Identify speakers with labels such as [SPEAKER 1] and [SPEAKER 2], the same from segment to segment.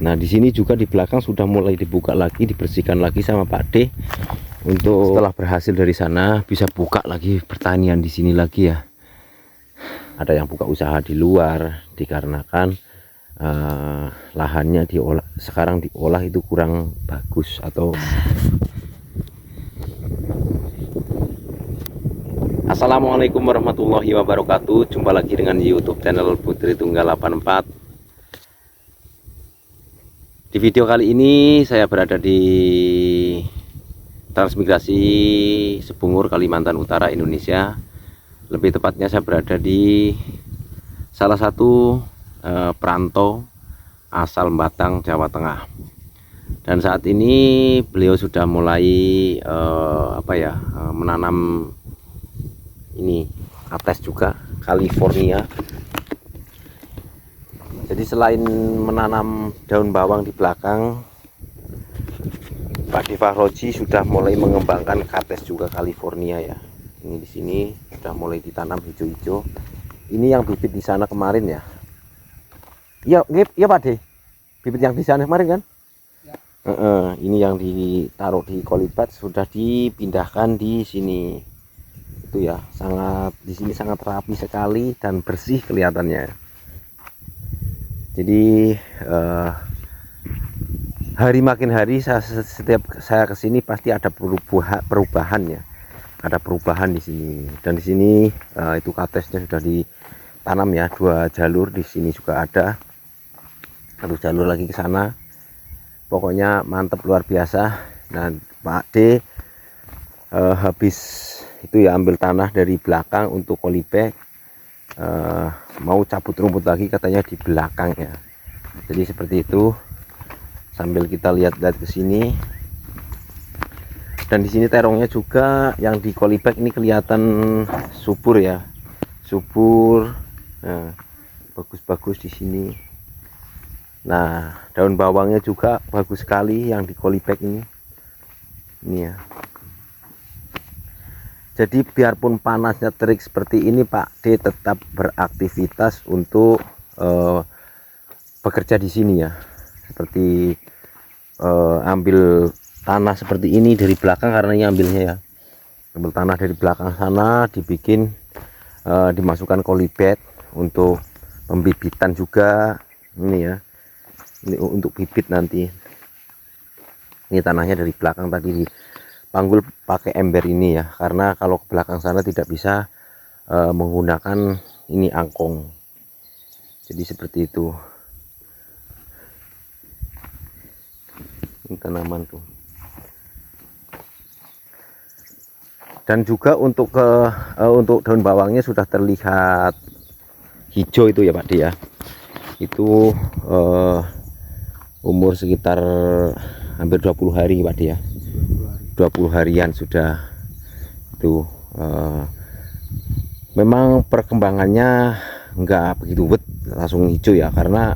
[SPEAKER 1] Nah di sini juga di belakang sudah mulai dibuka lagi, dibersihkan lagi sama Pak D. Untuk setelah berhasil dari sana bisa buka lagi pertanian di sini lagi ya. Ada yang buka usaha di luar dikarenakan lahannya sekarang diolah itu kurang bagus atau. Assalamualaikum warahmatullahi wabarakatuh. Jumpa lagi dengan YouTube channel Putri Tunggal 84. Di video kali ini saya berada di Transmigrasi Sebungur, Kalimantan Utara, Indonesia. Lebih tepatnya saya berada di salah satu perantau asal Batang, Jawa Tengah. Dan saat ini beliau sudah mulai menanam ini kates juga California. Jadi selain menanam daun bawang di belakang, Pak D Fahroji sudah mulai mengembangkan kates juga California ya. Ini di sini sudah mulai ditanam hijau-hijau. Ini yang bibit di sana kemarin ya. Iya Pak D. Bibit yang di sana kemarin kan? Ya. Ini yang ditaruh di kolibat sudah dipindahkan di sini. Itu ya, di sini sangat rapi sekali dan bersih kelihatannya. Jadi hari makin hari setiap saya kesini pasti ada perubahan ya. Ada perubahan di sini, dan di sini itu katesnya sudah ditanam ya, 2 jalur di sini juga ada, 1 jalur lagi ke sana. Pokoknya mantep luar biasa. Nah Pak D habis itu ya ambil tanah dari belakang untuk kolibek, mau cabut rumput lagi katanya di belakang ya. Jadi seperti itu, sambil kita lihat-lihat ke sini. Dan di sini terongnya juga yang di kolibek ini kelihatan subur ya, subur. Nah, bagus-bagus di sini. Nah, daun bawangnya juga bagus sekali yang di kolibek ini. Ini ya. Jadi biarpun panasnya terik seperti ini, Pak D tetap beraktivitas untuk bekerja di sini ya. Seperti ambil tanah seperti ini dari belakang, karena ini ambilnya ya, ambil tanah dari belakang sana, dibikin dimasukkan kolibet untuk pembibitan juga. Ini ya, ini untuk bibit nanti. Ini tanahnya dari belakang tadi dipanggul pakai ember ini ya, karena kalau ke belakang sana tidak bisa menggunakan ini angkong. Jadi seperti itu. Ini tanaman tuh. Dan juga untuk daun bawangnya sudah terlihat hijau itu ya Pak D ya. Itu umur sekitar hampir 20 hari Pak D ya. 20 harian sudah itu. Memang perkembangannya enggak begitu langsung hijau ya, karena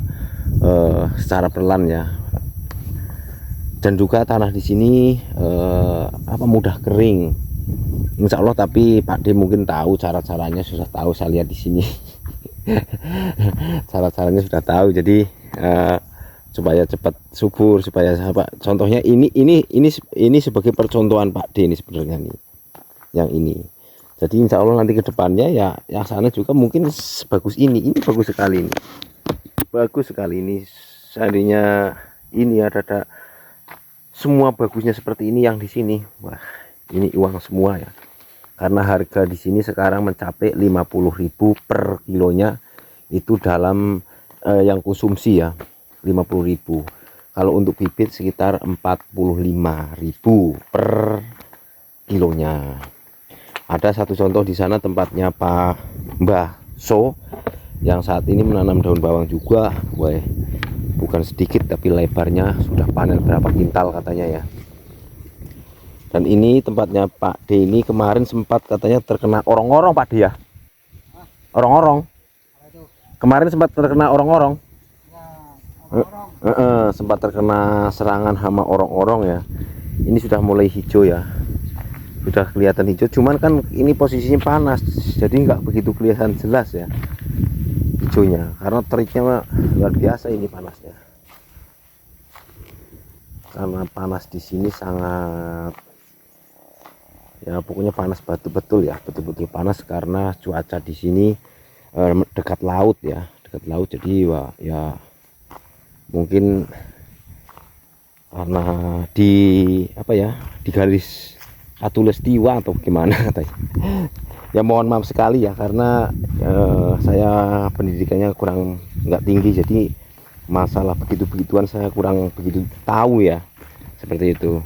[SPEAKER 1] secara perlahan ya. Dan juga tanah di sini mudah kering. Insya Allah, tapi Pak D mungkin tahu cara-caranya, sudah tahu, saya lihat di sini. Cara-caranya sudah tahu, jadi supaya cepat subur, supaya contohnya ini sebagai percontohan Pak D ini sebenarnya nih, yang ini. Jadi insya Allah nanti ke depannya ya yang sana juga mungkin sebagus ini bagus sekali ini, bagus sekali ini. Seandainya ini ada semua bagusnya seperti ini yang di sini, wah ini uang semua ya. Karena harga di sini sekarang mencapai 50.000 per kilonya, itu dalam yang konsumsi ya, 50.000. Kalau untuk bibit sekitar 45.000 per kilonya. Ada satu contoh di sana tempatnya Pak Mbah So yang saat ini menanam daun bawang juga. Wah, bukan sedikit, tapi lebarnya sudah panen berapa kintal katanya ya. Dan ini tempatnya Pak D ini kemarin sempat katanya terkena orong-orong Pak D ya. Orong-orong. Kemarin sempat terkena orong-orong. Sempat terkena serangan hama orong-orong ya. Ini sudah mulai hijau ya. Sudah kelihatan hijau, cuman kan ini posisinya panas, jadi nggak begitu kelihatan jelas ya hijaunya, karena teriknya luar biasa ini panasnya. karena panas di sini sangat, ya pokoknya panas betul ya, betul-betul panas karena cuaca di sini dekat laut ya, dekat laut. Jadi wah, ya mungkin karena di apa ya, di garis khatulistiwa atau gimana katanya. Ya mohon maaf sekali ya, karena saya pendidikannya kurang nggak tinggi, jadi masalah begitu-begituan saya kurang begitu tahu ya, seperti itu.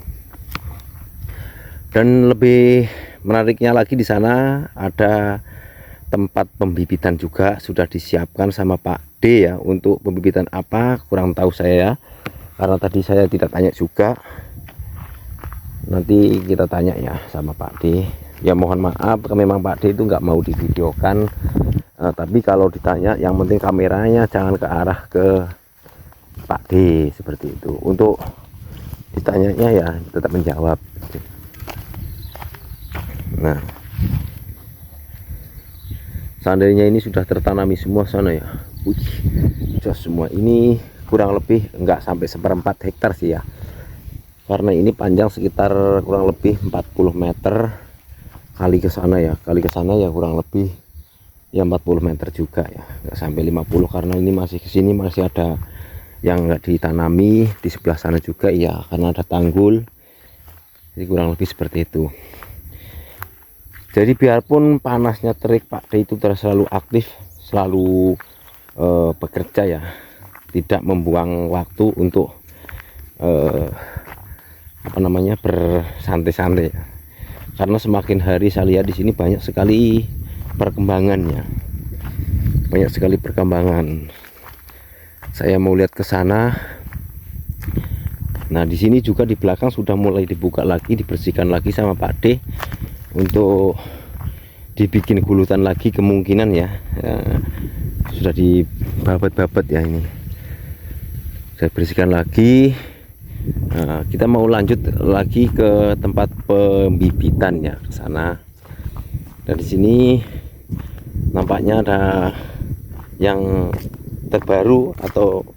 [SPEAKER 1] Dan lebih menariknya lagi, di sana ada tempat pembibitan juga sudah disiapkan sama Pak D ya. Untuk pembibitan apa kurang tahu saya ya, karena tadi saya tidak tanya juga. Nanti kita tanya ya sama Pak D. Ya mohon maaf memang Pak D itu nggak mau divideokan, tapi kalau ditanya yang penting kameranya jangan ke arah ke Pak D, seperti itu. Untuk ditanyanya ya tetap menjawab. Nah, seandainya ini sudah tertanami semua sana ya, sudah semua ini kurang lebih enggak sampai 1/4 hektar sih ya, karena ini panjang sekitar kurang lebih 40 meter kali ke sana ya, kali ke sana ya kurang lebih ya 40 meter juga ya, enggak sampai 50, karena ini masih kesini masih ada yang enggak ditanami di sebelah sana juga ya, karena ada tanggul. Jadi kurang lebih seperti itu. Jadi biarpun panasnya terik, Pak D itu terus selalu aktif, selalu bekerja ya, tidak membuang waktu untuk apa namanya, bersantai-santai ya. Karena semakin hari saya lihat di sini banyak sekali perkembangannya, banyak sekali perkembangan. Saya mau lihat ke sana. Nah, di sini juga di belakang sudah mulai dibuka lagi, dibersihkan lagi sama Pak D untuk dibikin gulutan lagi kemungkinan ya, sudah dibabat-babat ya, ini saya bersihkan lagi. Nah, kita mau lanjut lagi ke tempat pembibitan ya, ke sana. Dan di sini nampaknya ada yang terbaru atau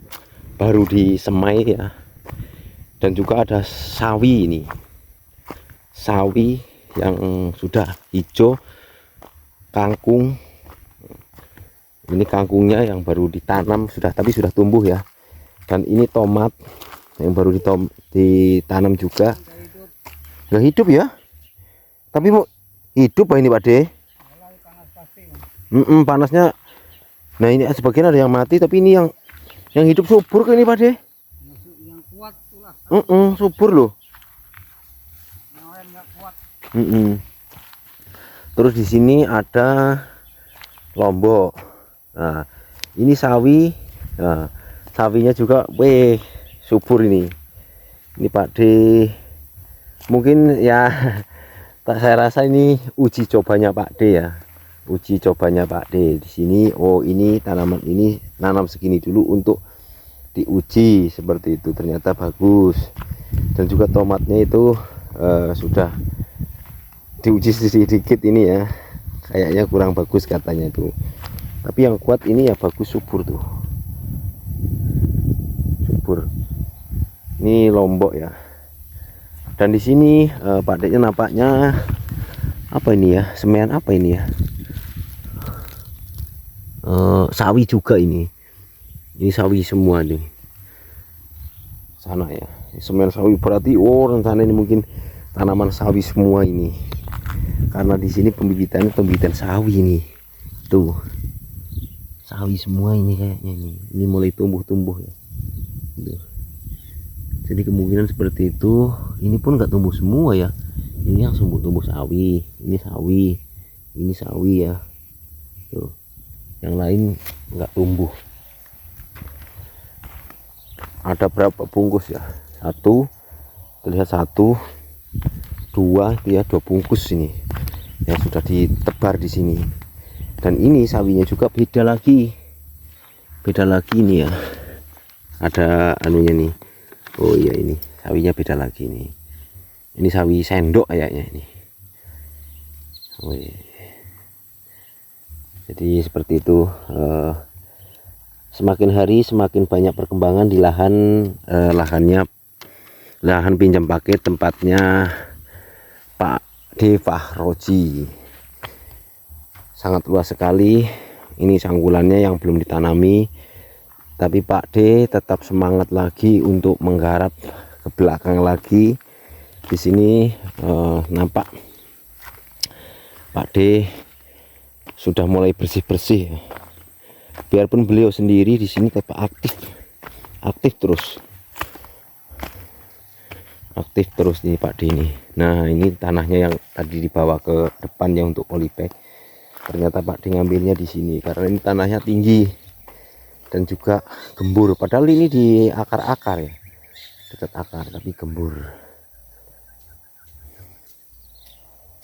[SPEAKER 1] baru disemai ya, dan juga ada sawi, ini sawi yang sudah hijau, kangkung. Ini kangkungnya yang baru ditanam sudah, tapi sudah tumbuh ya. Dan ini tomat yang baru ditanam juga. Nggak hidup ya, tapi mau hidup ini Pak D. Panasnya. Nah, ini sebagian ada yang mati, tapi ini yang hidup subur ke ini Pak D.
[SPEAKER 2] Yang kuat itulah.
[SPEAKER 1] Subur loh.
[SPEAKER 2] Yang lain nggak kuat.
[SPEAKER 1] Terus di sini ada lombok. Nah, ini sawi. Nah, sawinya juga subur ini. Ini Pak D mungkin ya, saya rasa ini uji cobanya Pak D ya. Uji cobanya Pak D di sini. Oh, ini tanaman ini nanam segini dulu untuk diuji, seperti itu. Ternyata bagus. Dan juga tomatnya itu sudah diuji sedikit ini ya, kayaknya kurang bagus katanya itu. Tapi yang kuat ini ya bagus, subur tuh, subur. Ini lombok ya. Dan di sini Pak D-nya nampaknya apa ini ya, semen apa ini ya, sawi juga ini sawi semua nih sana ya, semen sawi. Berarti rencana ini mungkin tanaman sawi semua ini, karena di sini pembibitan sawi nih, tuh sawi semua ini kayaknya. Ini mulai tumbuh ya tuh. Jadi kemungkinan seperti itu. Ini pun nggak tumbuh semua ya, ini yang tumbuh sawi, ini sawi ya tuh, yang lain nggak tumbuh. Ada berapa bungkus ya, terlihat 1, 2 itu ya, 2 bungkus ini yang sudah ditebar di sini. Dan ini sawinya juga beda lagi ini ya, ada anunya nih. Oh iya, ini sawinya beda lagi nih. Ini sawi sendok kayaknya ini. Oh iya. Jadi seperti itu. Semakin hari semakin banyak perkembangan di lahannya lahan pinjam pakai tempatnya Pak D Fahroji. Sangat luas sekali. Ini sanggulannya yang belum ditanami, tapi Pak D tetap semangat lagi untuk menggarap ke belakang lagi. Di sini nampak Pak D sudah mulai bersih-bersih. Biarpun beliau sendiri di sini tetap aktif terus nih Pak D ini. Nah, ini tanahnya yang tadi dibawa ke depannya untuk polybag. Ternyata Pak D ngambilnya di sini karena ini tanahnya tinggi dan juga gembur. Padahal ini di akar-akar ya, dekat akar, tapi gembur.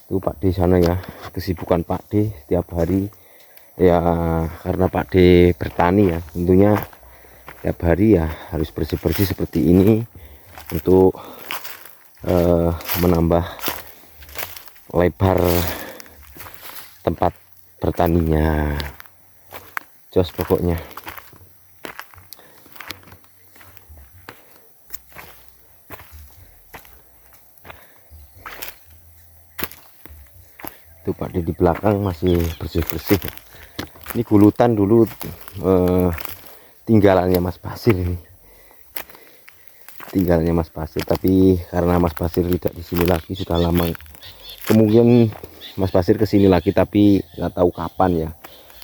[SPEAKER 1] Itu Pak D sana ya, kesibukan Pak D setiap hari ya, karena Pak D bertani ya, tentunya setiap hari ya harus bersih-bersih seperti ini untuk menambah lebar tempat bertaninya. Jos pokoknya. Itu Pak D di belakang masih bersih-bersih. Ini gulutan dulu tinggalannya Mas Basir ini. Tinggalnya Mas Basir, tapi karena Mas Basir tidak di sini lagi sudah lama. Kemungkinan Mas Basir kesini lagi tapi nggak tahu kapan ya.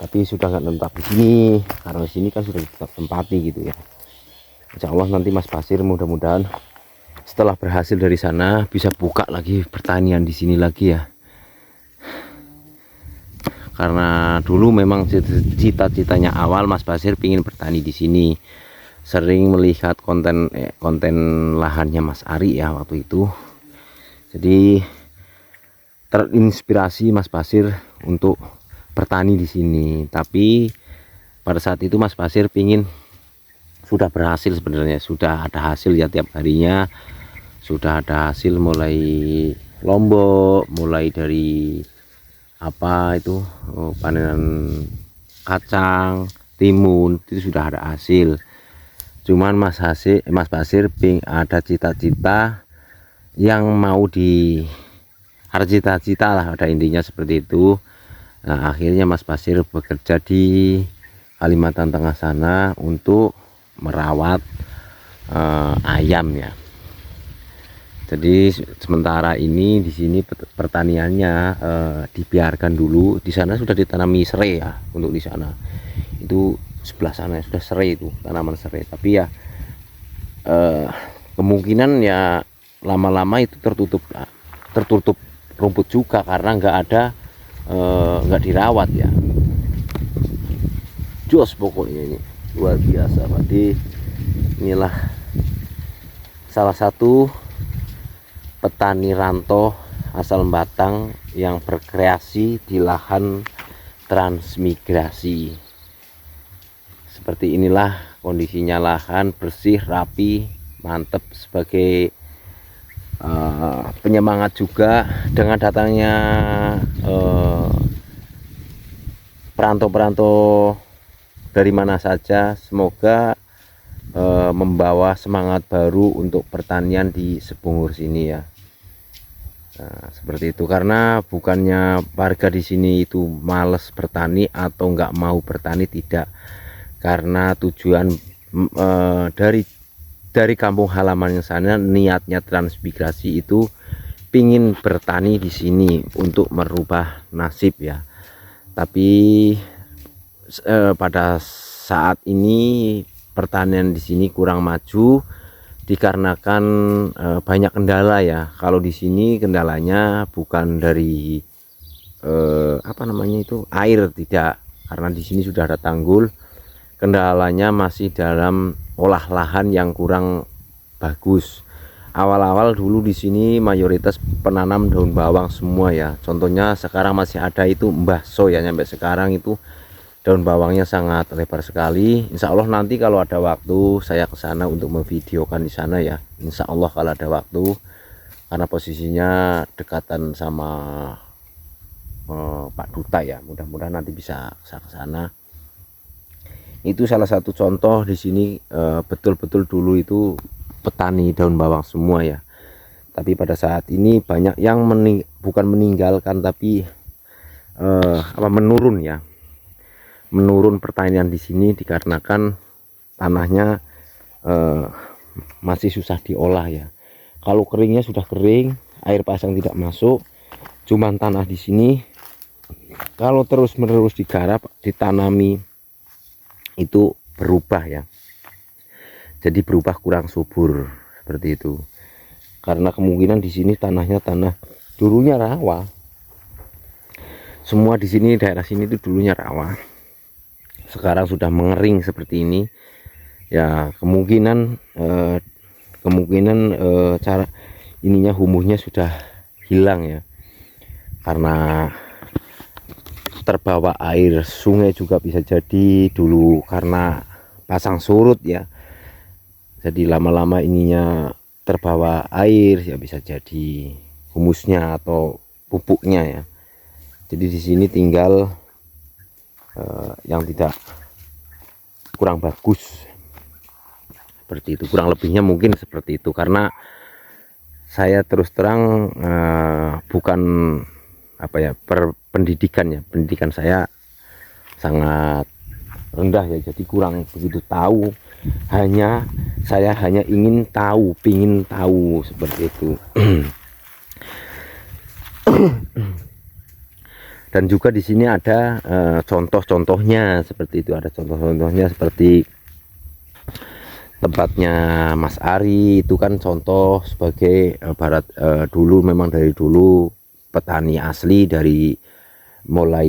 [SPEAKER 1] Tapi sudah nggak tetap di sini karena di sini kan sudah tetap tempati gitu ya. Insya Allah nanti Mas Basir mudah-mudahan setelah berhasil dari sana bisa buka lagi pertanian di sini lagi ya. Karena dulu memang cita-citanya awal Mas Basir ingin bertani di sini. Sering melihat konten lahannya Mas Ari ya waktu itu. Jadi terinspirasi Mas Basir untuk bertani di sini. Tapi pada saat itu Mas Basir sudah berhasil sebenarnya, sudah ada hasil ya tiap harinya. Sudah ada hasil mulai lombok, mulai dari apa itu panenan kacang, timun, itu sudah ada hasil. Cuman Mas Basir ada cita-cita yang mau ada cita-cita lah, ada intinya seperti itu. Nah, akhirnya Mas Basir bekerja di Kalimantan Tengah sana untuk merawat ayam ya. Jadi sementara ini di sini pertaniannya dibiarkan dulu. Di sana sudah ditanami serai ya, untuk di sana itu sebelah sana sudah serai, itu tanaman serai. Tapi ya kemungkinan ya lama-lama itu tertutup rumput juga karena nggak dirawat ya. Jos pokoknya ini luar biasa Pak D. Inilah salah satu petani rantau asal Batang yang berkreasi di lahan transmigrasi. Seperti inilah kondisinya lahan, bersih, rapi, mantap, sebagai penyemangat juga dengan datangnya perantau-perantau dari mana saja. Semoga membawa semangat baru untuk pertanian di Sebungur sini ya. Nah, seperti itu, karena bukannya warga di sini itu males bertani atau nggak mau bertani, tidak, karena tujuan dari kampung halaman yang sana niatnya transmigrasi itu pingin bertani di sini untuk merubah nasib ya. Tapi pada saat ini pertanian di sini kurang maju dikarenakan banyak kendala ya. Kalau di sini kendalanya bukan dari apa namanya itu air, tidak, karena di sini sudah ada tanggul. Kendalanya masih dalam olah lahan yang kurang bagus. Awal-awal dulu di sini mayoritas penanam daun bawang semua ya. Contohnya sekarang masih ada itu Mbah So ya, sampai sekarang itu daun bawangnya sangat lebar sekali. Insya Allah nanti kalau ada waktu saya ke sana untuk memvideokan di sana ya. Insya Allah kalau ada waktu, karena posisinya dekatan sama Pak Duta ya. Mudah-mudahan nanti bisa ke sana. Itu salah satu contoh di sini betul-betul dulu itu petani daun bawang semua ya. Tapi pada saat ini banyak yang bukan meninggalkan tapi menurun ya. Menurun pertanian di sini dikarenakan tanahnya masih susah diolah ya. Kalau keringnya sudah kering, air pasang tidak masuk, cuman tanah di sini kalau terus-menerus digarap, ditanami itu berubah ya. Jadi berubah kurang subur seperti itu. Karena kemungkinan di sini tanahnya tanah dulunya rawa. Semua di sini daerah sini itu dulunya rawa. Sekarang sudah mengering seperti ini. Ya, kemungkinan cara ininya humusnya sudah hilang ya. Karena terbawa air sungai juga bisa jadi dulu karena pasang surut ya. Jadi lama-lama ininya terbawa air ya, bisa jadi humusnya atau pupuknya ya. Jadi di sini tinggal yang tidak kurang bagus seperti itu, kurang lebihnya mungkin seperti itu. Karena saya terus terang bukan pendidikan saya sangat rendah ya, jadi kurang begitu tahu. Saya hanya ingin tahu, pingin tahu seperti itu. Dan juga di sini ada contoh-contohnya seperti itu. Ada contoh-contohnya seperti tempatnya Mas Ari itu kan contoh sebagai dulu memang dari dulu petani asli, dari mulai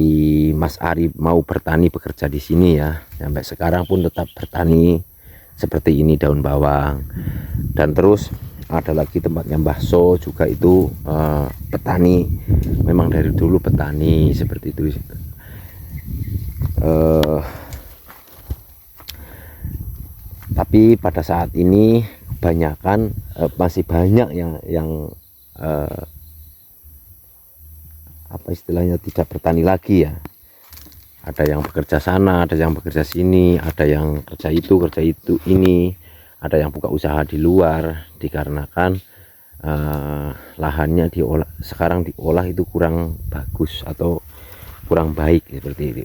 [SPEAKER 1] Mas Ari mau bertani bekerja di sini ya, sampai sekarang pun tetap bertani seperti ini daun bawang. Dan terus ada lagi tempatnya Mbah So juga itu petani, memang dari dulu petani seperti itu. Tapi pada saat ini kebanyakan masih banyak yang apa istilahnya tidak bertani lagi ya. Ada yang bekerja sana, ada yang bekerja sini, ada yang kerja itu ini, ada yang buka usaha di luar, dikarenakan lahannya sekarang diolah itu kurang bagus atau kurang baik seperti itu.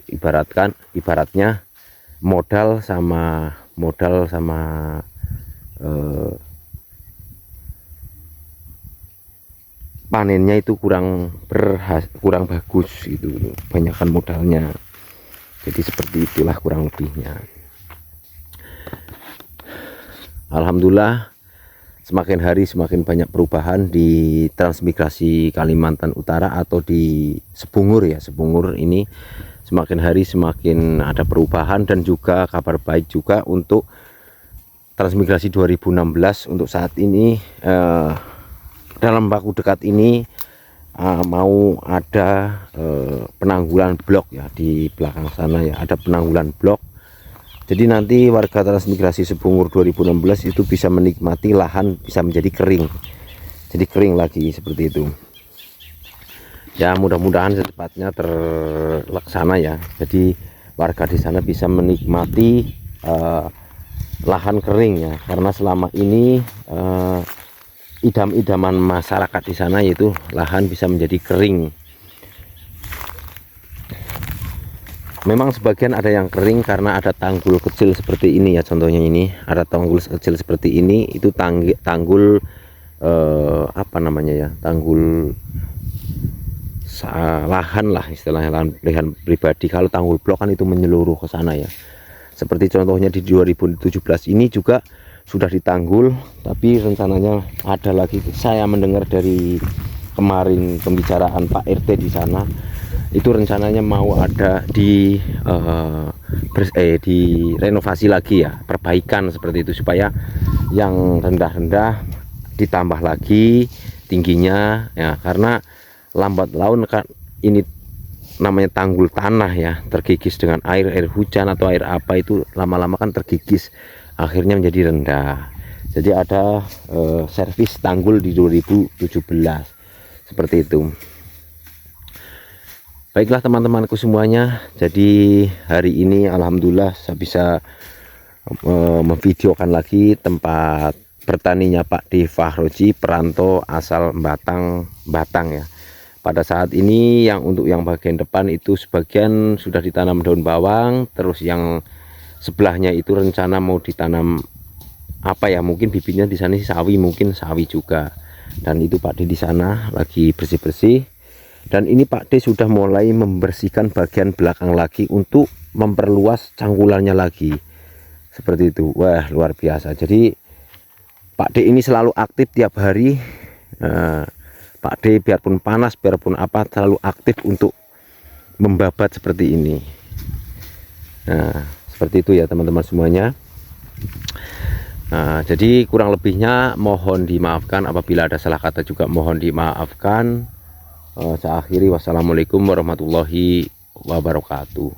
[SPEAKER 1] Ibaratnya modal sama panennya itu kurang bagus itu, banyakkan modalnya. Jadi seperti itulah kurang lebihnya. Alhamdulillah semakin hari semakin banyak perubahan di transmigrasi Kalimantan Utara atau di Sebungur ya. Sebungur ini semakin hari semakin ada perubahan, dan juga kabar baik juga untuk transmigrasi 2016 untuk saat ini. Dalam waktu dekat ini mau ada penanggulan blok ya di belakang sana ya, ada penanggulan blok. Jadi nanti warga transmigrasi Sebungur 2016 itu bisa menikmati lahan bisa menjadi kering, jadi kering lagi seperti itu ya. Mudah-mudahan secepatnya terlaksana ya, jadi warga di sana bisa menikmati lahan kering ya. Karena selama ini idam-idaman masyarakat di sana yaitu lahan bisa menjadi kering. Memang sebagian ada yang kering karena ada tanggul kecil seperti ini ya. Contohnya ini ada tanggul kecil seperti ini, itu tanggul apa namanya ya, tanggul lahan lah istilahnya, lahan pribadi. Kalau tanggul blok kan itu menyeluruh ke sana ya. Seperti contohnya di 2017 ini juga sudah ditanggul, tapi rencananya ada lagi. Saya mendengar dari kemarin pembicaraan Pak RT di sana, itu rencananya mau ada di renovasi lagi ya, perbaikan seperti itu, supaya yang rendah-rendah ditambah lagi tingginya ya. Karena lambat laun kan ini namanya tanggul tanah ya, terkikis dengan air hujan atau air apa, itu lama-lama kan terkikis, akhirnya menjadi rendah. Jadi ada servis tanggul di 2017 seperti itu. Baiklah teman-temanku semuanya, jadi hari ini alhamdulillah saya bisa memvideokan lagi tempat bertaninya Pak D Fahroji, perantau asal Batang ya. Pada saat ini yang untuk yang bagian depan itu sebagian sudah ditanam daun bawang, terus yang sebelahnya itu rencana mau ditanam apa ya, mungkin bibitnya di sana sawi, mungkin sawi juga. Dan itu Pak D di sana lagi bersih-bersih. Dan ini Pak D sudah mulai membersihkan bagian belakang lagi untuk memperluas cangkulannya lagi. Seperti itu. Wah, luar biasa. Jadi Pak D ini selalu aktif tiap hari. Pak D biarpun panas, biarpun apa, selalu aktif untuk membabat seperti ini. Nah, seperti itu ya teman-teman semuanya. Nah, jadi kurang lebihnya mohon dimaafkan, apabila ada salah kata juga mohon dimaafkan. Saya akhiri, wassalamualaikum warahmatullahi wabarakatuh.